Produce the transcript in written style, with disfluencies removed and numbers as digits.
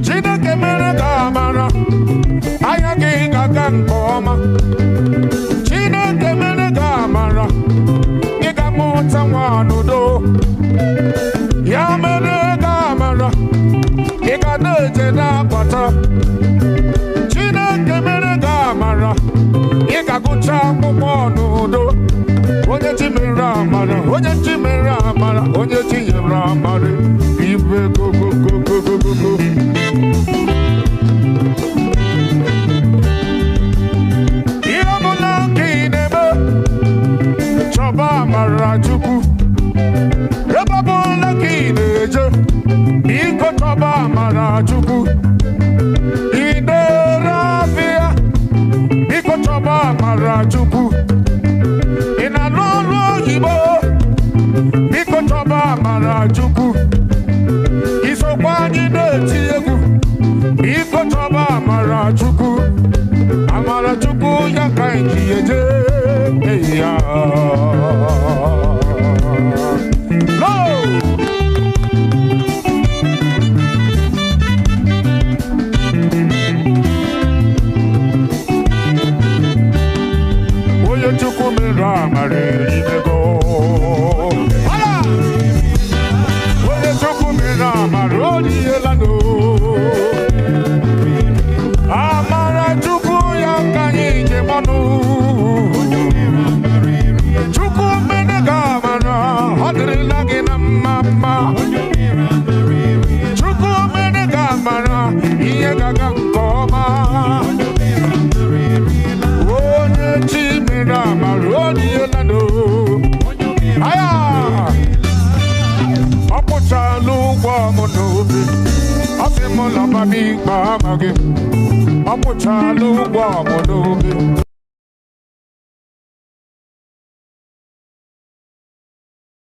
Chineke mere ka amara anya gị ga-aga nke ọma. Chineke mere ka amara ị ga-amụta nwa n'udo. Ya mere ka amara ị ga na-eje na-akpata. Chineke mere ka amara ị ga-agụcha akwụkwọ n'udo. Onye chi mere amara, onye chi mere amara, onye chi nyere amara ibe gogogogogogogo. Ihe ọbụla ka ị na-eme chọba amara Chukwu. Ebe ọbụla ka ị na-eje biko chọba amara Chukwu. Ị na-ere afịa biko chọba amara Chukwu. Ị na-arụ ọrụ oyibo biko chọba amara Chukwu. Isokwa anyị na-eti egwu biko chọba amara Chukwu. Amara Chukwu ya ka anyị eje ya. Onye Chukwu mere amara imego. Onye Chukwu mere amara oniela no. Amara Chukwu ya ka anyị je mmanụ. Chukwu mere ka amara ọ dịrịla gị na mma mma. Chukwu mere ka amara ihe ga-aga nke ọma. Onye chi mere amara oniela no. Aya ọ pụchala ụgwọ m n'obi. Ọ sị m lọba n'ikpe amaghị. Ọ pụchala ụgwọ m n'obi.